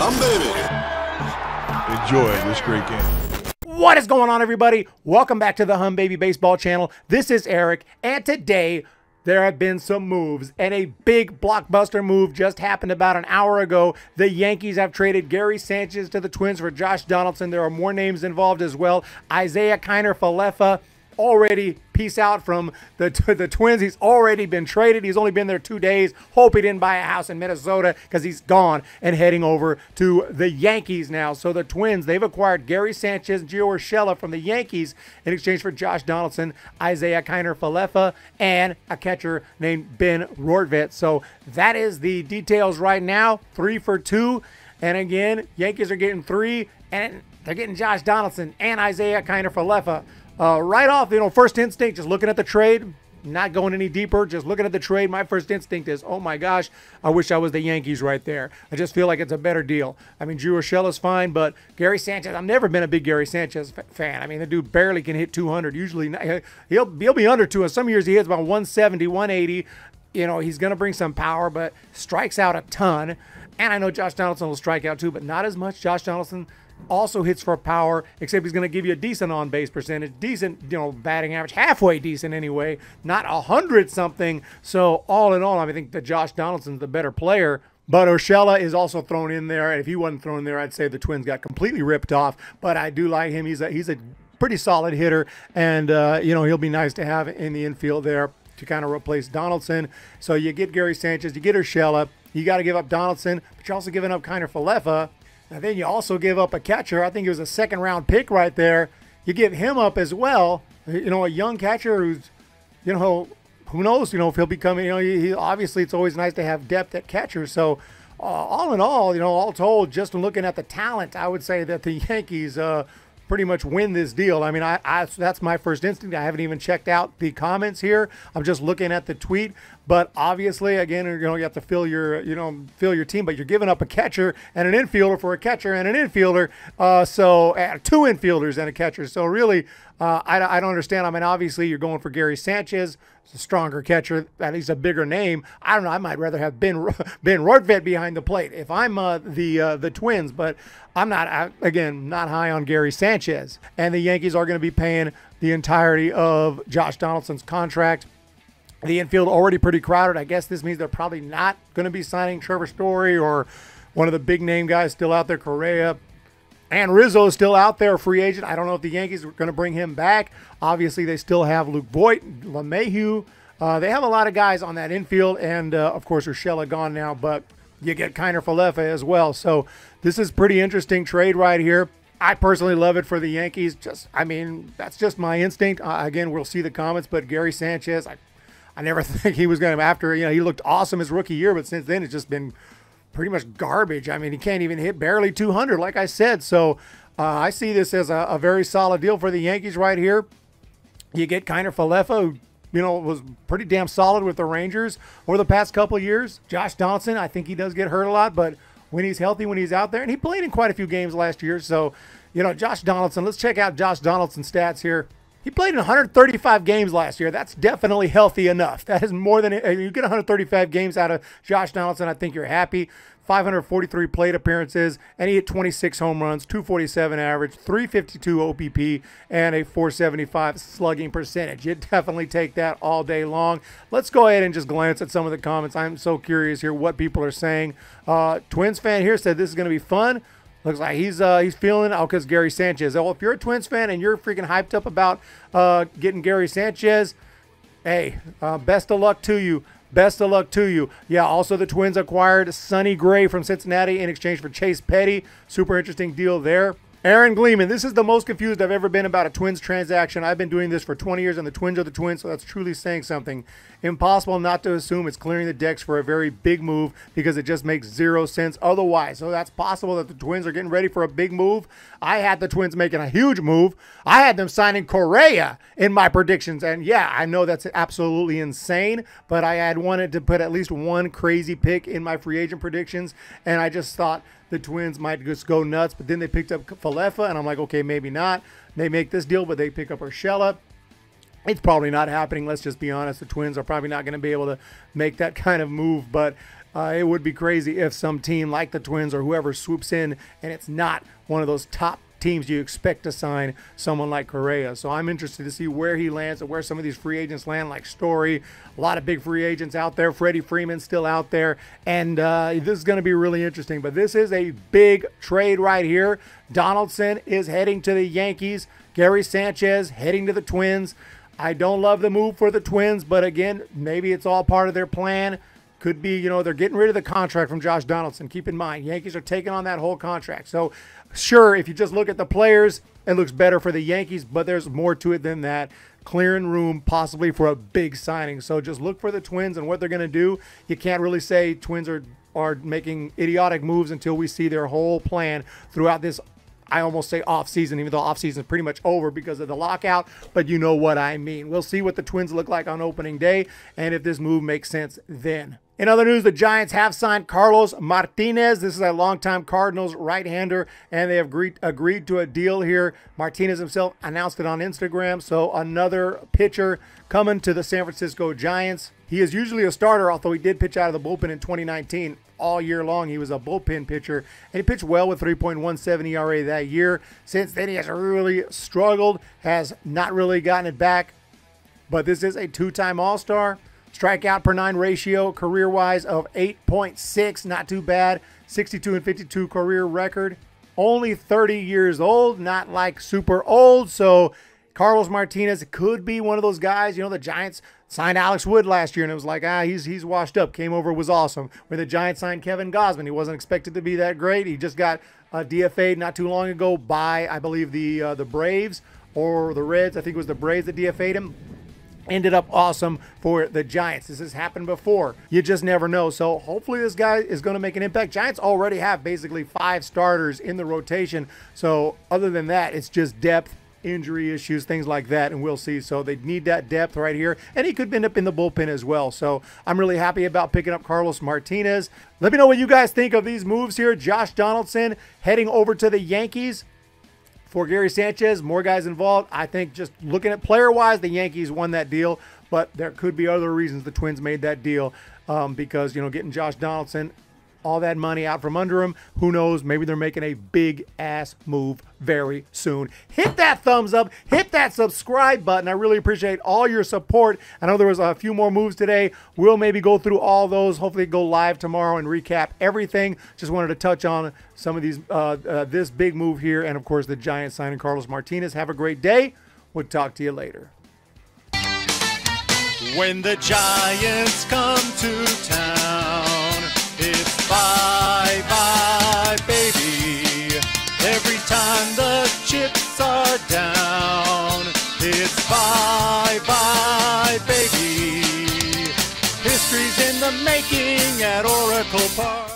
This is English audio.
Hum, baby. Enjoy this great game. What is going on, everybody? Welcome back to the Hum Baby Baseball channel. This is Eric, and today there have been some moves, and a big blockbuster move just happened about an hour ago. The Yankees have traded Gary Sanchez to the Twins for Josh Donaldson. There are more names involved as well. Isaiah Kiner-Falefa already peace out from the Twins. He's already been traded. He's only been there 2 days. Hope he didn't buy a house in Minnesota because he's gone and heading over to the Yankees now. So the Twins, they've acquired Gary Sanchez and Gio Urshela from the Yankees in exchange for Josh Donaldson, Isaiah Kiner-Falefa, and a catcher named Ben Rortvedt. So that is the details right now. 3 for 2. And again, Yankees are getting 3, and they're getting Josh Donaldson and Isaiah Kiner-Falefa. Right off, first instinct, just looking at the trade, not going any deeper, just looking at the trade, my first instinct is, oh my gosh, I wish I was the Yankees right there. I just feel like it's a better deal. I mean, Gio Urshela's fine, but Gary Sanchez, I've never been a big Gary Sanchez fan. I mean, the dude barely can hit 200. Usually, he'll be under 200. Some years he hits about 170, 180. He's going to bring some power, but strikes out a ton. And I know Josh Donaldson will strike out too, but not as much. Josh Donaldson also hits for power, except he's going to give you a decent on-base percentage, decent, batting average, halfway decent anyway, not 100-something. So all in all, I think that Josh Donaldson's the better player. But Urshela is also thrown in there. And if he wasn't thrown in there, I'd say the Twins got completely ripped off. But I do like him. He's a pretty solid hitter, and he'll be nice to have in the infield there to kind of replace Donaldson. So you get Gary Sanchez, you get Urshela, you got to give up Donaldson, but you're also giving up Kiner-Falefa. And then you also give up a catcher. I think it was a second-round pick right there. You give him up as well. A young catcher who's, who knows, if he'll be coming. Obviously it's always nice to have depth at catcher. So all in all, all told, just looking at the talent, I would say that the Yankees pretty much win this deal. I mean, that's my first instinct. I haven't even checked out the comments here. I'm just looking at the tweet. But obviously, again, you have to fill your team. But you're giving up a catcher and an infielder for a catcher and an infielder. So 2 infielders and a catcher. So really, I don't understand. I mean, obviously, you're going for Gary Sanchez. It's a stronger catcher, at least a bigger name. I don't know. I might rather have Ben Rortvedt behind the plate if I'm the Twins. But I'm not, again, not high on Gary Sanchez. And the Yankees are going to be paying the entirety of Josh Donaldson's contract. The infield already pretty crowded. I guess this means they're probably not going to be signing Trevor Story or one of the big name guys still out there, Correa. And Rizzo is still out there, a free agent. I don't know if the Yankees are going to bring him back. Obviously, they still have Luke Voit, LeMahieu. They have a lot of guys on that infield, and of course, Urshela gone now, but you get Kiner-Falefa as well. So this is pretty interesting trade right here. I personally love it for the Yankees. That's just my instinct. Again, we'll see the comments, but Gary Sanchez, I never think he was going to, he looked awesome his rookie year, but since then it's just been pretty much garbage. I mean, he can't even hit barely 200, like I said. So I see this as a very solid deal for the Yankees right here. You get Kiner-Falefa, who, was pretty damn solid with the Rangers over the past couple of years. Josh Donaldson, I think he does get hurt a lot, but when he's healthy, when he's out there, and he played in quite a few games last year. So, Josh Donaldson, let's check out Josh Donaldson's stats here. He played in 135 games last year. That's definitely healthy enough. That is more than you get 135 games out of Josh Donaldson. I think you're happy. 543 plate appearances, and he hit 26 home runs, 247 average, 352 OPP, and a 475 slugging percentage. You'd definitely take that all day long. Let's go ahead and just glance at some of the comments. I'm so curious here what people are saying. Twins fan here said this is going to be fun. Looks like he's feeling it. Oh, because Gary Sanchez. Well, if you're a Twins fan and you're freaking hyped up about getting Gary Sanchez, hey, best of luck to you. Best of luck to you. Yeah, also the Twins acquired Sonny Gray from Cincinnati in exchange for Chase Petty. Super interesting deal there. Aaron Gleeman, this is the most confused I've ever been about a Twins transaction. I've been doing this for 20 years, and the Twins are the Twins, so that's truly saying something. Impossible not to assume it's clearing the decks for a very big move because it just makes 0 sense otherwise. So that's possible that the Twins are getting ready for a big move. I had the Twins making a huge move. I had them signing Correa in my predictions, and yeah, I know that's absolutely insane, but I had wanted to put at least one crazy pick in my free agent predictions, and I just thought the Twins might just go nuts, but then they picked up Falefa, and I'm like, okay, maybe not. They make this deal, but they pick up Urshela. It's probably not happening. Let's just be honest. The Twins are probably not going to be able to make that kind of move, but It would be crazy if some team like the Twins or whoever swoops in and it's not one of those top teams you expect to sign someone like Correa. So I'm interested to see where he lands and where some of these free agents land, like Story. A lot of big free agents out there. Freddie Freeman's still out there. And this is going to be really interesting. But this is a big trade right here. Donaldson is heading to the Yankees. Gary Sanchez heading to the Twins. I don't love the move for the Twins, but again, maybe it's all part of their plan. Could be, you know, they're getting rid of the contract from Josh Donaldson. Keep in mind, Yankees are taking on that whole contract. So, sure, if you just look at the players, it looks better for the Yankees, but there's more to it than that. Clearing room possibly for a big signing. So just look for the Twins and what they're going to do. You can't really say Twins are making idiotic moves until we see their whole plan throughout this, I almost say off-season, even though off-season is pretty much over because of the lockout, but you know what I mean. We'll see what the Twins look like on opening day and if this move makes sense then. In other news, the Giants have signed Carlos Martinez. This is a longtime Cardinals right-hander, and they have agreed to a deal here. Martinez himself announced it on Instagram, so another pitcher coming to the San Francisco Giants. He is usually a starter, although he did pitch out of the bullpen in 2019. All year long, he was a bullpen pitcher, and he pitched well with 3.17 ERA that year. Since then, he has really struggled, has not really gotten it back, but this is a two-time All-Star. Strikeout per 9 ratio career-wise of 8.6, not too bad. 62 and 52 career record. Only 30 years old, not like super old. So Carlos Martinez could be one of those guys. You know, the Giants signed Alex Wood last year, and it was like, he's washed up. Came over, was awesome. When the Giants signed Kevin Gausman, he wasn't expected to be that great. He just got DFA'd not too long ago by, I believe, the Braves or the Reds. I think it was the Braves that DFA'd him. Ended up awesome for the Giants. This has happened before. You just never know. So hopefully this guy is going to make an impact. Giants already have basically 5 starters in the rotation. So other than that, it's just depth, injury issues, things like that, and we'll see. So they need that depth right here, and he could end up in the bullpen as well. So I'm really happy about picking up Carlos Martinez. Let me know what you guys think of these moves here. Josh Donaldson heading over to the Yankees. For Gary Sanchez, more guys involved. I think just looking at player-wise, the Yankees won that deal, but there could be other reasons the Twins made that deal because, you know, getting Josh Donaldson, all that money out from under him, who knows, maybe they're making a big-ass move very soon. Hit that thumbs up, hit that subscribe button. I really appreciate all your support. I know there was a few more moves today. We'll maybe go through all those, hopefully go live tomorrow and recap everything. Just wanted to touch on some of these, this big move here, and of course the Giants signing Carlos Martinez. Have a great day. We'll talk to you later. When the Giants come to town, it's bye-bye, baby. Every time the chips are down, it's bye-bye, baby. History's in the making at Oracle Park.